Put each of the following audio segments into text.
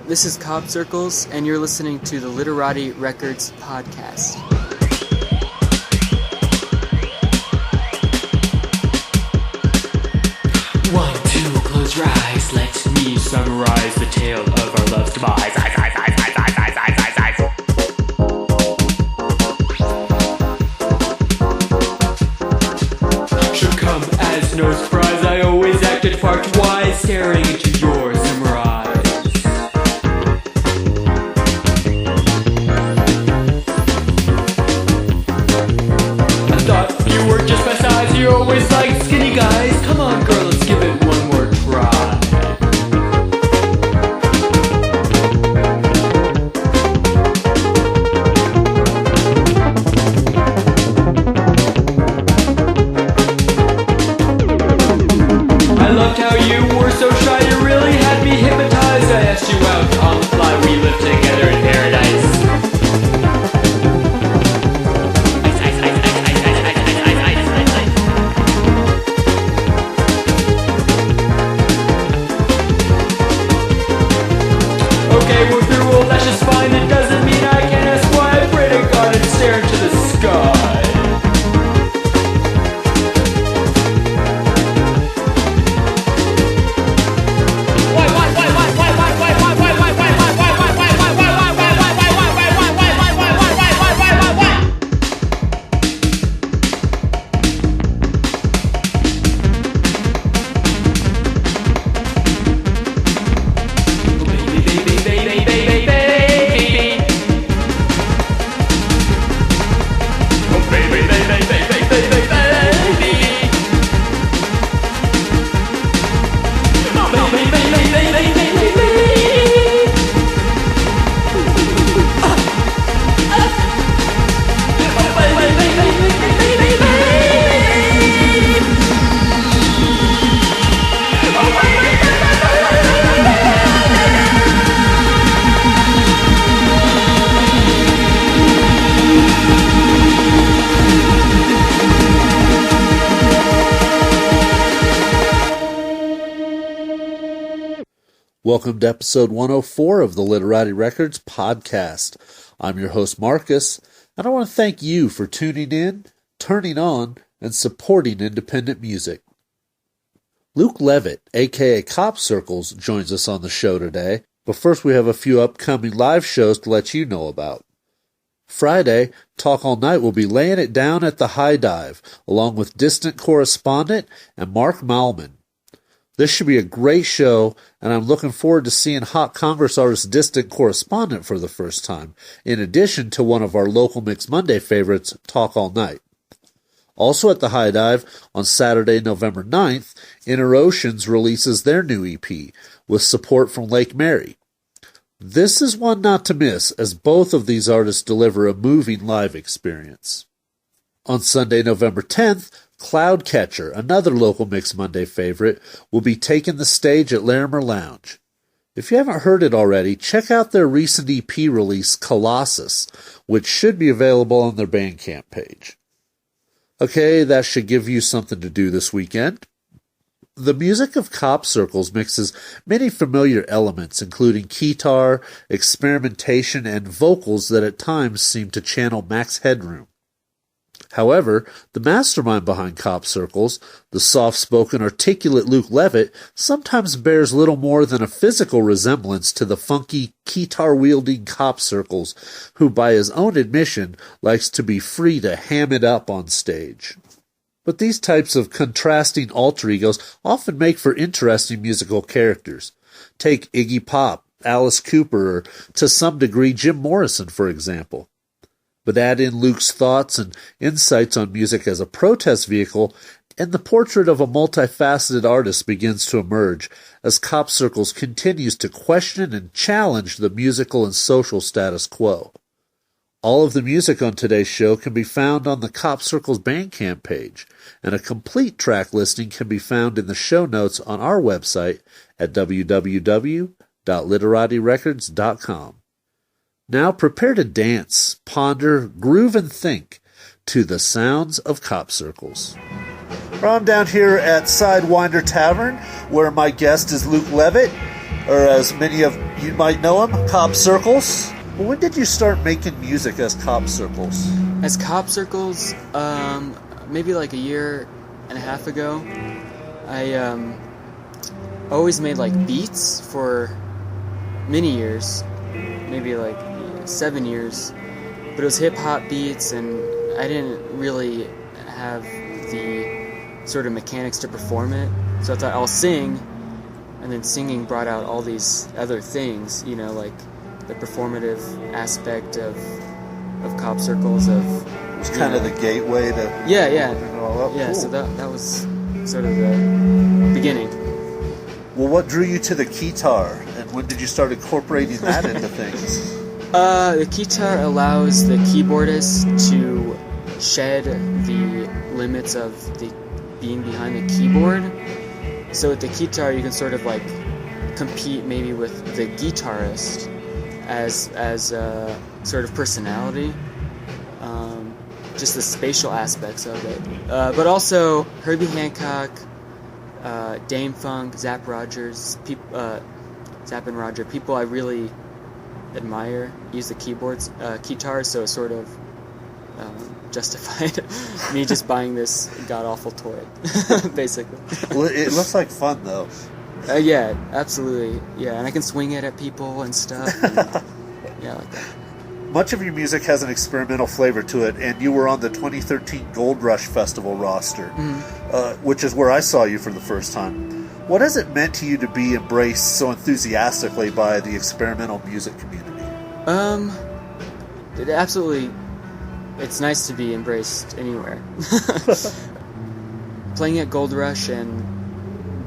This is Cop Circles, and you're listening to the Literati Records podcast. One, two, close your eyes. Let me summarize the tale of our love's demise. Should come as no surprise. I always acted far too wise, staring into your summer eyes. I thought you were just my size. You always liked skinny guys. Come on, girl, let's give it one more try. I loved how you were so shy, you really had me hypnotized. I asked you out on the fly, we lived together in paradise. Ice, ice, ice, ice, ice, ice, ice, ice, ice, ice, ice. Okay, we're through, well that's just fine. It doesn't mean I can't ask why. I pray to God and stare into the sky. Welcome to episode 104 of the Literati Records podcast. I'm your host, Marcus, and I want to thank you for tuning in, turning on, and supporting independent music. Luke Leavitt, aka Cop Circles, joins us on the show today, but first we have a few upcoming live shows to let you know about. Friday, Talk All Night will be laying it down at the High Dive, along with distant correspondent and Mark Malman. This should be a great show, and I'm looking forward to seeing Hot Congress artist Distant Correspondent for the first time, in addition to one of our local Mix Monday favorites, Talk All Night. Also at the High Dive, on Saturday, November 9th, Inner Oceans releases their new EP, with support from Lake Mary. This is one not to miss, as both of these artists deliver a moving live experience. On Sunday, November 10th, Cloudcatcher, another local Mix Monday favorite, will be taking the stage at Larimer Lounge. If you haven't heard it already, check out their recent EP release, Colossus, which should be available on their Bandcamp page. Okay, that should give you something to do this weekend. The music of Cop Circles mixes many familiar elements, including keytar, experimentation, and vocals that at times seem to channel Max Headroom. However, the mastermind behind Cop Circles, the soft-spoken, articulate Luke Leavitt, sometimes bears little more than a physical resemblance to the funky, keytar-wielding Cop Circles, who, by his own admission, likes to be free to ham it up on stage. But these types of contrasting alter egos often make for interesting musical characters. Take Iggy Pop, Alice Cooper, or to some degree Jim Morrison, for example. But add in Luke's thoughts and insights on music as a protest vehicle, and the portrait of a multifaceted artist begins to emerge as Cop Circles continues to question and challenge the musical and social status quo. All of the music on today's show can be found on the Cop Circles Bandcamp page, and a complete track listing can be found in the show notes on our website at www.literatirecords.com. Now prepare to dance, ponder, groove, and think to the sounds of Cop Circles. I'm down here at Sidewinder Tavern, where my guest is Luke Leavitt. or as many of you might know them, Cop Circles. Well, when did you start making music as Cop Circles? As Cop Circles, maybe like a year and a half ago. I always made like beats for many years, maybe like 7 years, but it was hip-hop beats, and I didn't really have the sort of mechanics to perform it, so I thought I'll sing, and then singing brought out all these other things, you know, like the performative aspect of Cop Circles, of It was kind of the gateway to... Yeah. Cool. So that was sort of the beginning. Well, what drew you to the keytar, and when did you start incorporating that into things? The keytar allows the keyboardist to shed the limits of the being behind the keyboard. So with the keytar, you can sort of like compete maybe with the guitarist as a sort of personality. Just the spatial aspects of it. But also Herbie Hancock, Dame Funk, Zapp and Roger, people I really admire use the keytar, so it sort of justified me just buying this god-awful toy, basically. Well, it looks like fun, though. Yeah, absolutely. Yeah, and I can swing it at people and stuff. And, yeah, like that. Much of your music has an experimental flavor to it, and you were on the 2013 Goldrush Festival roster, which is where I saw you for the first time. What has it meant to you to be embraced so enthusiastically by the experimental music community? Absolutely, it's nice to be embraced anywhere. Playing at Goldrush and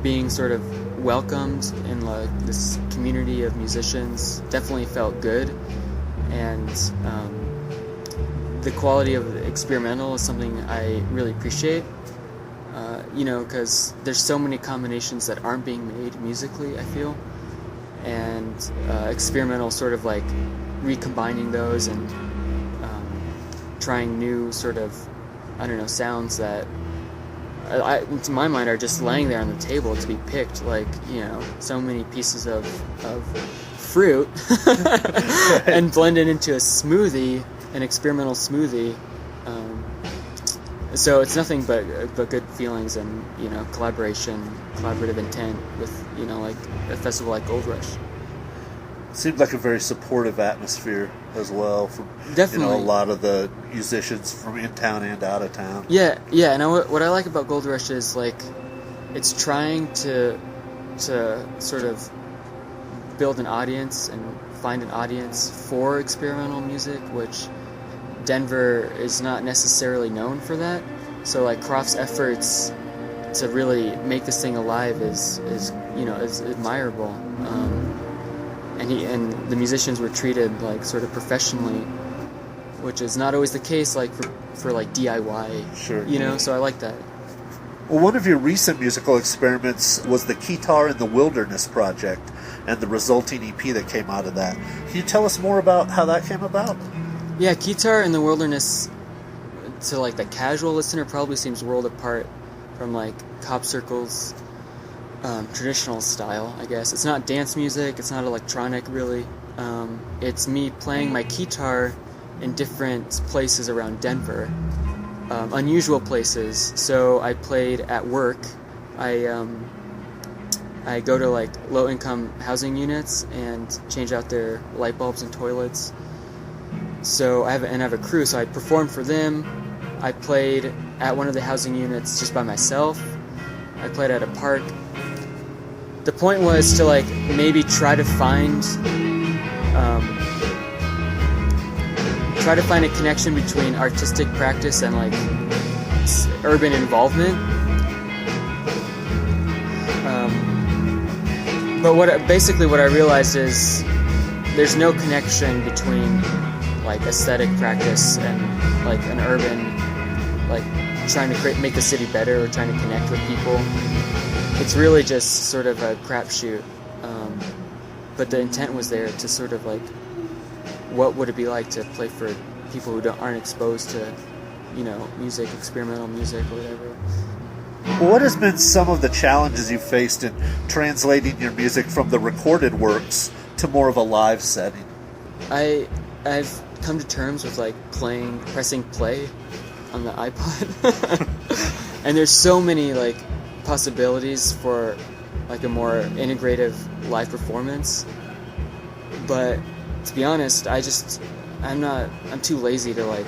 being sort of welcomed in like this community of musicians definitely felt good. And the quality of the experimental is something I really appreciate, because there's so many combinations that aren't being made musically, I feel, and experimental sort of like recombining those and trying new sort of, sounds that to my mind are just laying there on the table to be picked, like, so many pieces of fruit and blended into a smoothie, an experimental smoothie. So it's nothing but good feelings and collaborative intent with like a festival like Goldrush. It seemed like a very supportive atmosphere as well from Definitely. A lot of the musicians from in town and out of town. Yeah, and what I like about Goldrush is like it's trying to sort of build an audience and find an audience for experimental music, which Denver is not necessarily known for that. So like Croft's efforts to really make this thing alive is admirable. And the musicians were treated like sort of professionally, which is not always the case like for like DIY. Sure. So I like that. Well, one of your recent musical experiments was the Keytar in the Wilderness project and the resulting EP that came out of that. Can you tell us more about how that came about? Yeah, Keytar in the Wilderness, to like the casual listener, probably seems world apart from like Cop Circles' traditional style, I guess. It's not dance music, it's not electronic really. It's me playing my keytar in different places around Denver. Unusual places. So I played at work. I go to like low-income housing units and change out their light bulbs and toilets. So I have a crew. So I performed for them. I played at one of the housing units just by myself. I played at a park. The point was to like maybe try to find a connection between artistic practice and like urban involvement. But what I realized is there's no connection between like aesthetic practice and like an urban, like trying to make the city better or trying to connect with people. It's really just sort of a crapshoot. But the intent was there to sort of like, what would it be like to play for people who aren't exposed to, music, experimental music or whatever. What has been some of the challenges you faced in translating your music from the recorded works to more of a live setting? I've come to terms with like pressing play on the iPod, and there's so many like possibilities for like a more integrative live performance. But to be honest, I'm too lazy to like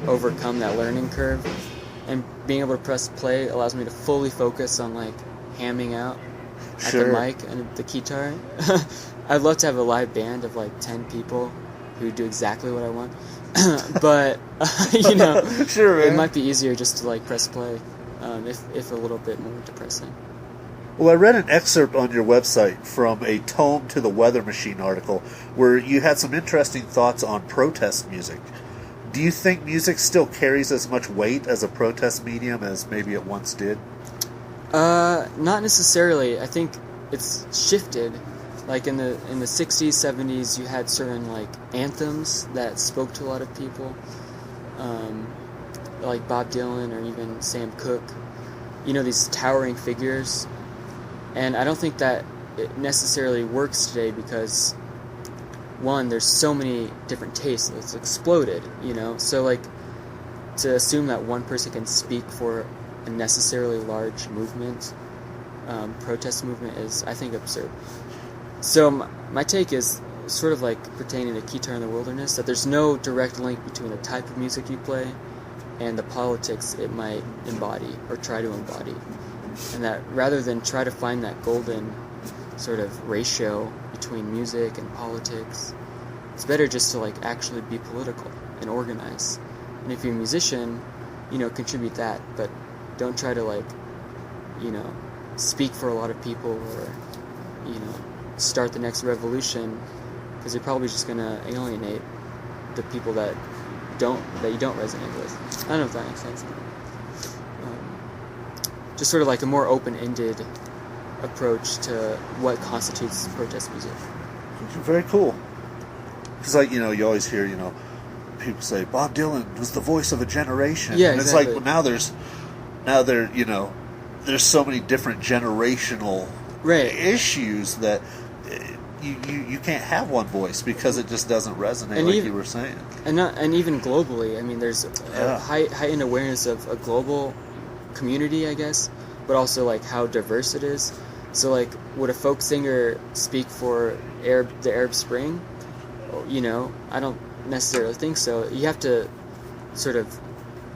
overcome that learning curve, and being able to press play allows me to fully focus on like hamming out at the mic and the keytar. I'd love to have a live band of like 10 people who do exactly what I want. But you know, sure, man. It might be easier just to like press play, if a little bit more depressing. Well, I read an excerpt on your website from a Tome to the Weather Machine article where you had some interesting thoughts on protest music. Do you think music still carries as much weight as a protest medium as maybe it once did? Not necessarily. I think it's shifted. Like in the 60s, 70s, you had certain like anthems that spoke to a lot of people, like Bob Dylan or even Sam Cooke. You know, these towering figures. And I don't think that it necessarily works today because, one, there's so many different tastes. It's exploded, you know? So, like, to assume that one person can speak for a necessarily large movement, protest movement, is, I think, absurd. So, my take is sort of like pertaining to Keytar in the Wilderness, that there's no direct link between the type of music you play and the politics it might embody or try to embody. And that rather than try to find that golden sort of ratio between music and politics, it's better just to like actually be political and organize. And if you're a musician, you know, contribute that, but don't try to like, you know, speak for a lot of people or, you know, start the next revolution, because you're probably just gonna alienate the people that you don't resonate with. I don't know if that makes sense. Just sort of like a more open-ended approach to what constitutes protest music. Very cool. Because, like, you know, you always hear, you know, people say Bob Dylan was the voice of a generation. Yeah, and exactly. It's like, well, you know, there's so many different generational issues that you can't have one voice because it just doesn't resonate, and like you were saying. And even globally, I mean, there's a heightened awareness of a global community, I guess, but also like how diverse it is. So like, would a folk singer speak for the Arab Spring? You know, I don't necessarily think so. You have to sort of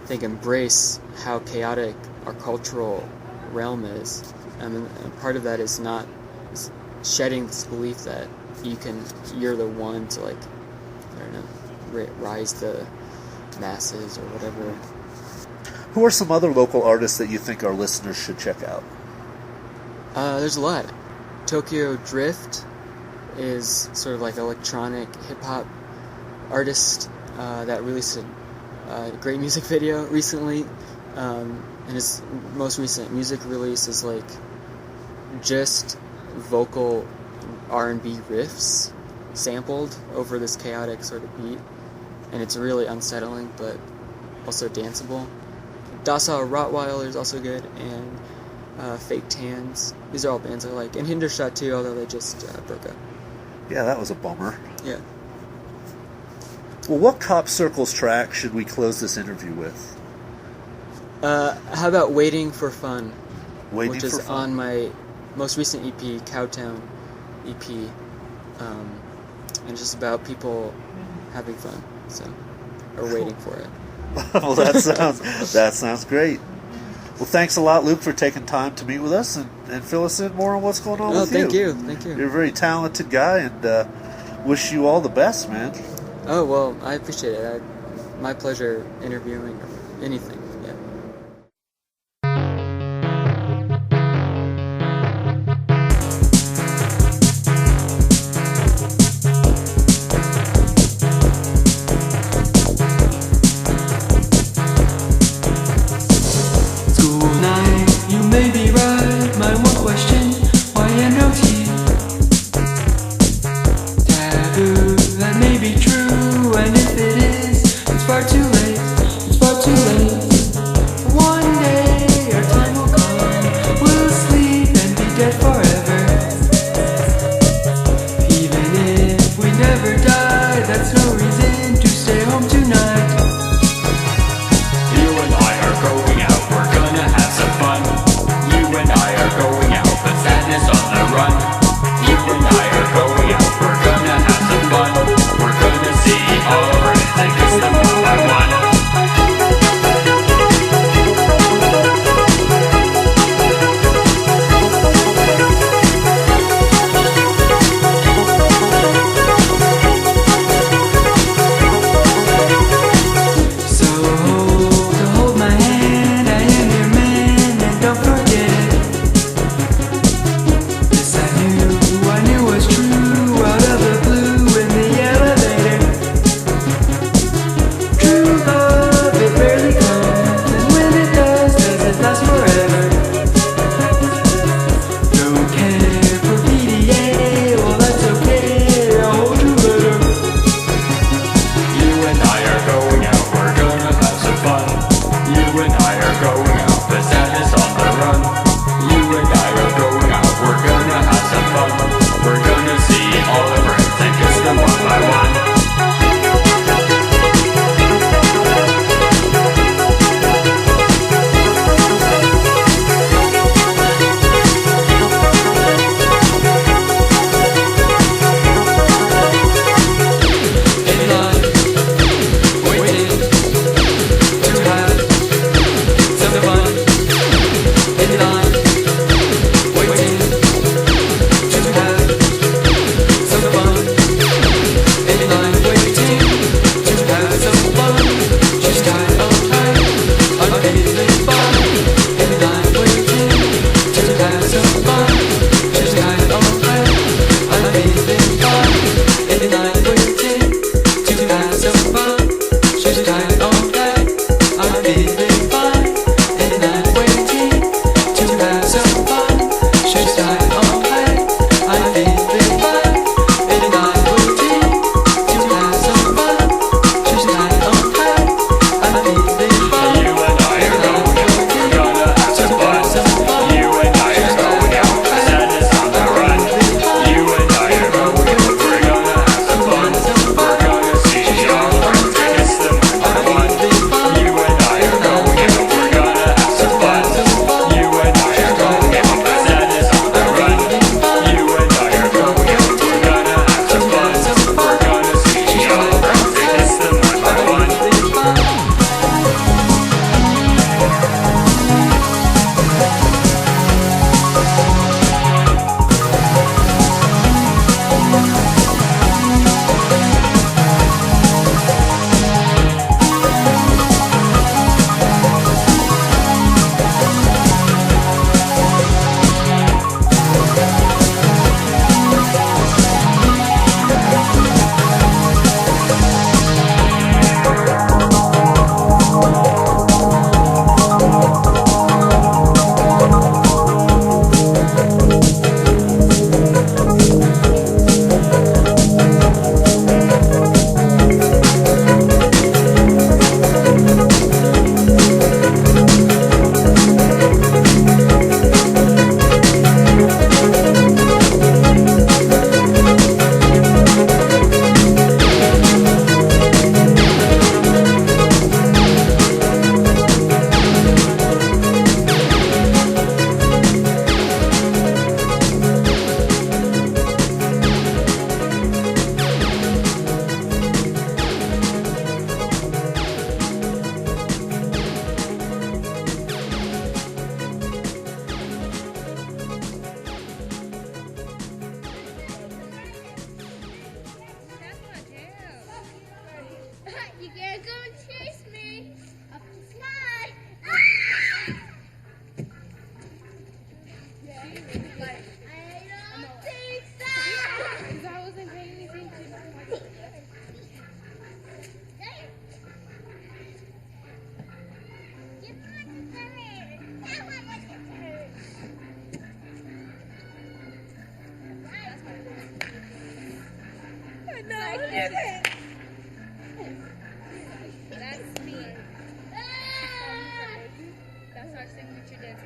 embrace how chaotic our cultural realm is. And part of that is not shedding this belief that you're the one to like, I don't know, rise the masses or whatever. Who are some other local artists that you think our listeners should check out? There's a lot. Tokyo Drift is sort of like electronic hip-hop artist that released a great music video recently. And his most recent music release is like just vocal R&B riffs sampled over this chaotic sort of beat. And it's really unsettling, but also danceable. Docile Rottweiler is also good, and Fake Tans. These are all bands I like. And Hindershot too, although they just broke up. Yeah, that was a bummer. Yeah. Well, what Cop Circles track should we close this interview with? How about Waiting for Fun? Which is Fun? On my most recent EP, Cowtown EP. And it's just about people having fun, or waiting for it. Well, that sounds great. Well, thanks a lot, Luke, for taking time to meet with us and fill us in more on what's going on with you. Thank you. You're a very talented guy, and wish you all the best, man. Oh, well, I appreciate it. My pleasure interviewing or anything. Yeah. Far too late, one day our time will come. gonna chase me up the sky. Ah! I don't think so. Because I wasn't paying attention. Give me the bird. That one was the bird. No, I did it. That's me. That's our signature dance.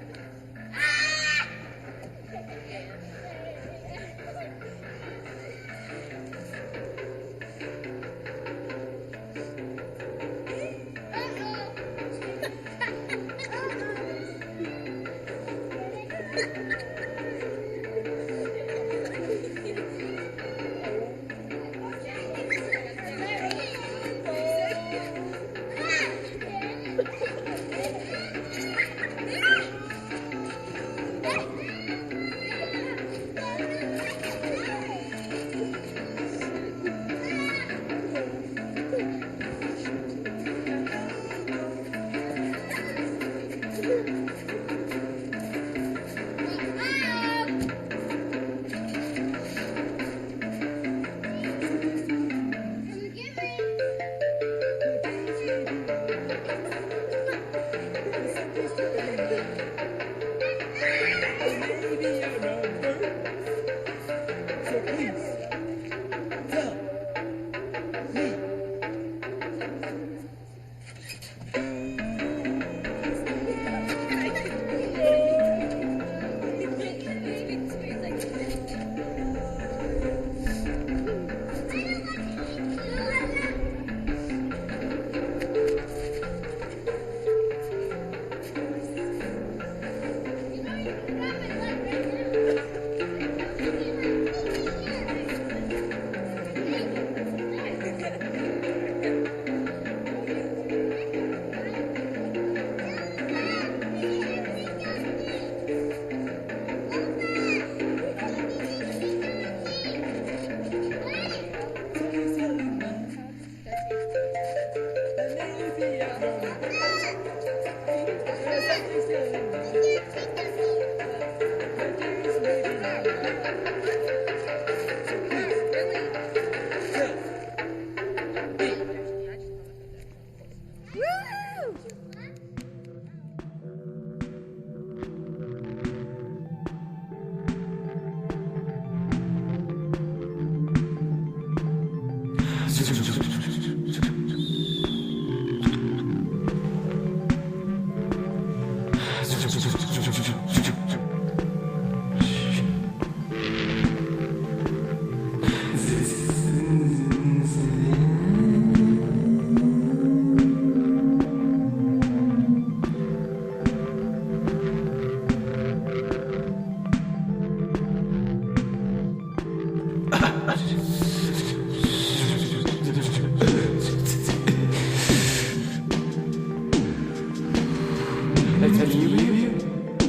That's you here.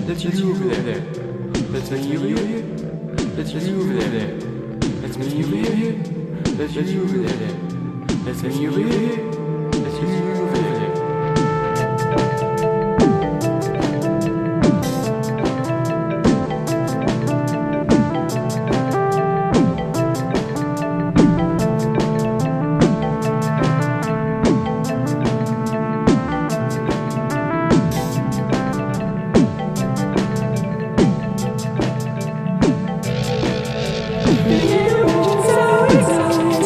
That's you over there. That's me over here. That's you over there. That's me over here. That's you over there. That's me over here. That's you over there. So exciting.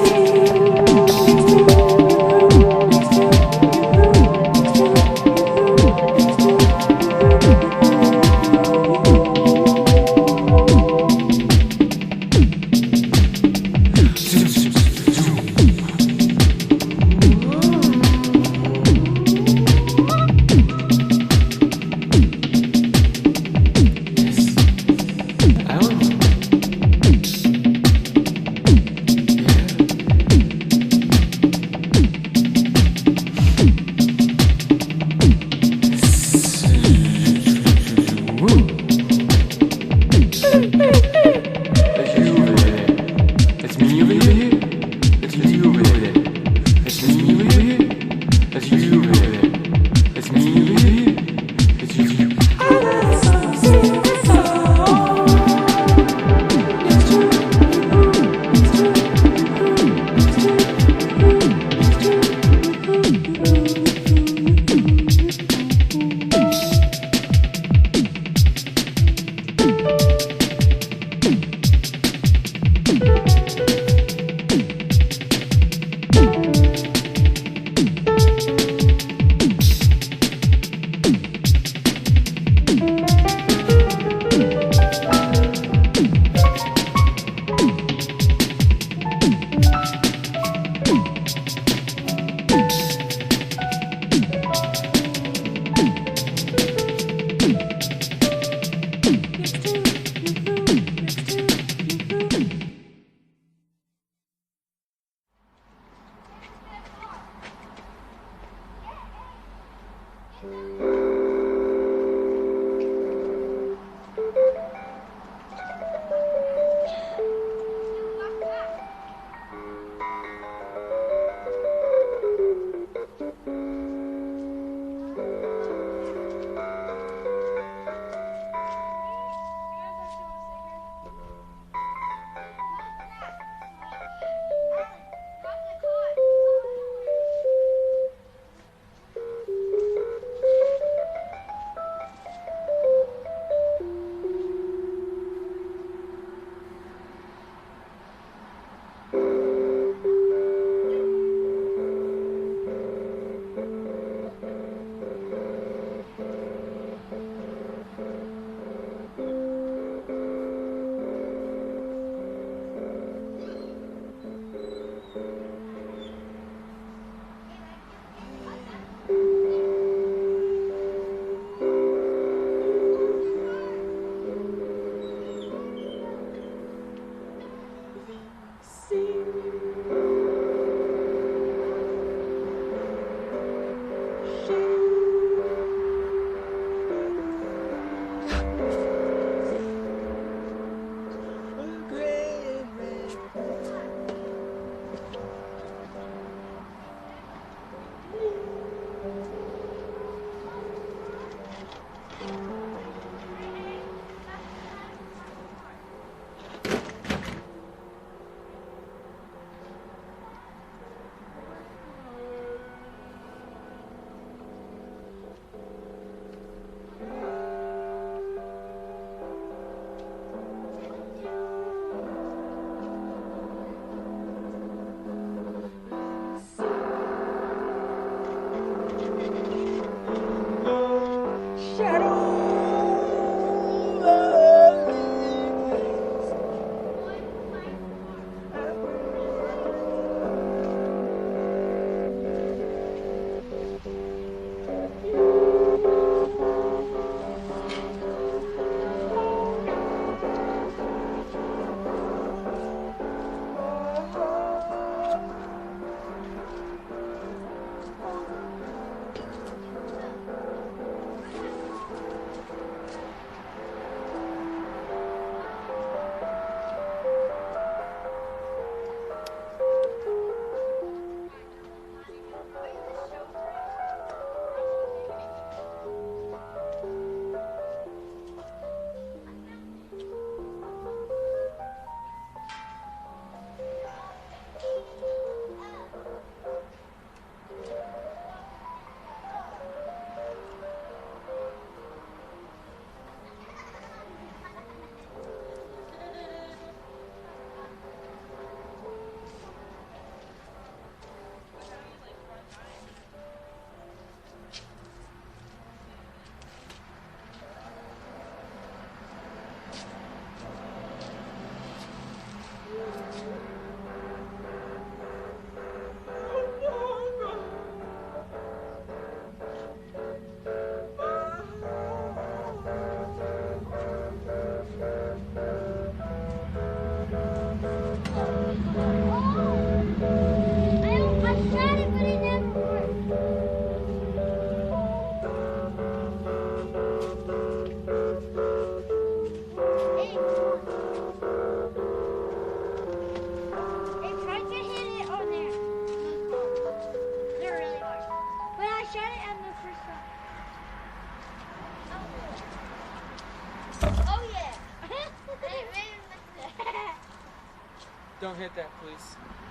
Don't hit that, please.